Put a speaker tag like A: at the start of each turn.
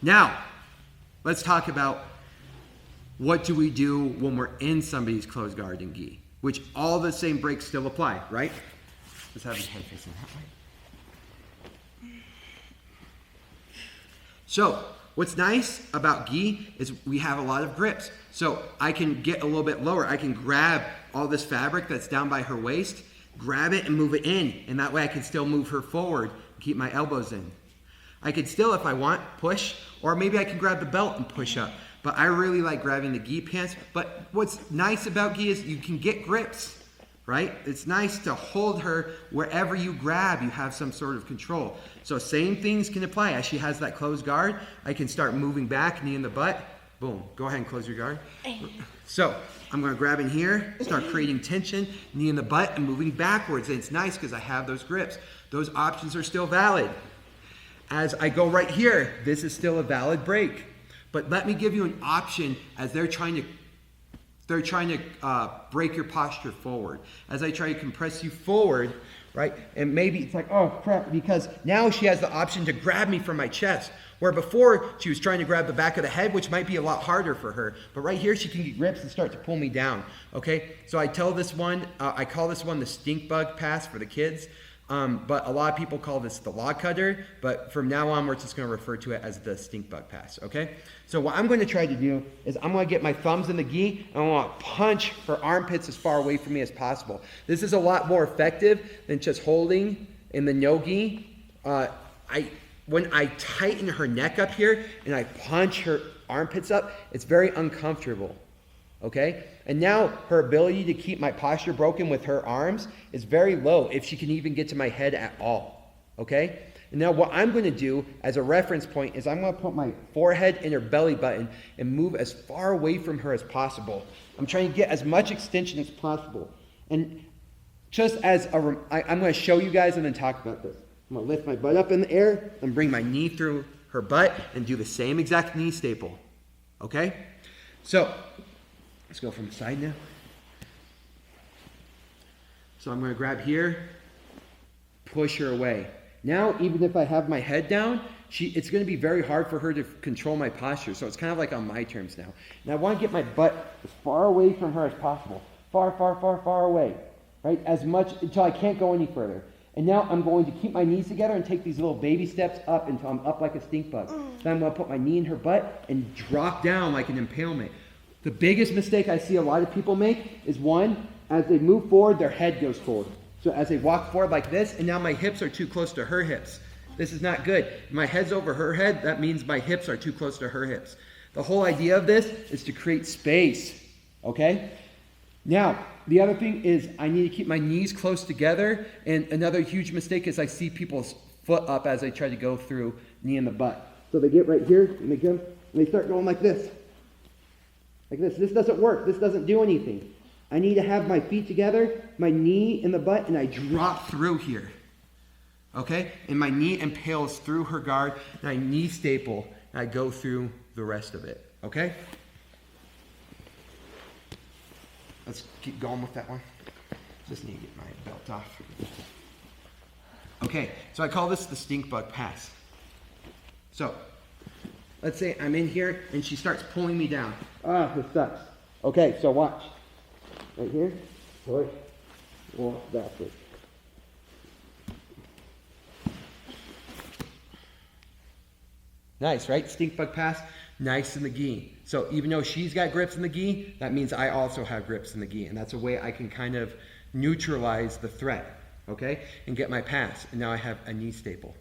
A: Now, let's talk about what do we do when we're in somebody's closed guard and gi, which all the same breaks still apply, right? Let's have his head facing that way. So, what's nice about gi is we have a lot of grips. So I can get a little bit lower. I can grab all this fabric that's down by her waist, grab it and move it in. And that way I can still move her forward, keep my elbows in. I could still, if I want, push, or maybe I can grab the belt and push up. But I really like grabbing the gi pants. But what's nice about gi is you can get grips, right? It's nice to hold her wherever you grab, you have some sort of control. So same things can apply. As she has that closed guard, I can start moving back, knee in the butt. Boom, go ahead and close your guard. So I'm gonna grab in here, start creating tension, knee in the butt and moving backwards. And it's nice because I have those grips. Those options are still valid. As I go right here, this is still a valid break. But let me give you an option as they're trying to break your posture forward. As I try to compress you forward, right? And maybe it's like, oh crap, because now she has the option to grab me from my chest. Where before she was trying to grab the back of the head, which might be a lot harder for her. But right here she can get grips and start to pull me down, okay? So I tell this one, I call this one the stink bug pass for the kids. But a lot of people call this the log cutter, but from now on we're just going to refer to it as the stink bug pass, okay? So what I'm going to try to do is I'm going to get my thumbs in the gi and I want to punch her armpits as far away from me as possible. This is a lot more effective than just holding in the no gi. When I tighten her neck up here and I punch her armpits up, it's very uncomfortable. Okay? And now her ability to keep my posture broken with her arms is very low, if she can even get to my head at all. Okay? And now what I'm going to do as a reference point is I'm going to put my forehead in her belly button and move as far away from her as possible. I'm trying to get as much extension as possible. And just as I'm going to show you guys and then talk about this. I'm going to lift my butt up in the air and bring my knee through her butt and do the same exact knee staple. Okay? So, let's go from the side now. So I'm going to grab here, push her away. Now, even if I have my head down, it's going to be very hard for her to control my posture. So it's kind of like on my terms now. And I want to get my butt as far away from her as possible. Far, far, far, far away. Right? As much until I can't go any further. And now I'm going to keep my knees together and take these little baby steps up until I'm up like a stink bug. Then I'm going to put my knee in her butt and drop down like an impalement. The biggest mistake I see a lot of people make is one, as they move forward, their head goes forward. So as they walk forward like this, and now my hips are too close to her hips. This is not good. If my head's over her head, that means my hips are too close to her hips. The whole idea of this is to create space, okay? Now, the other thing is I need to keep my knees close together, and another huge mistake is I see people's foot up as they try to go through knee in the butt. So they get right here, and they start going like this. Like this. This doesn't work. This doesn't do anything. I need to have my feet together, my knee in the butt, and I drop through here. Okay? And my knee impales through her guard, and I knee staple, and I go through the rest of it. Okay? Let's keep going with that one. Just need to get my belt off. Okay, so I call this the stink bug pass. So, let's say I'm in here and she starts pulling me down. This sucks. Okay, so watch. Right here, push, walk backwards. Nice, right? Stink bug pass, nice in the gi. So even though she's got grips in the gi, that means I also have grips in the gi. And that's a way I can kind of neutralize the threat, okay? And get my pass. And now I have a knee staple.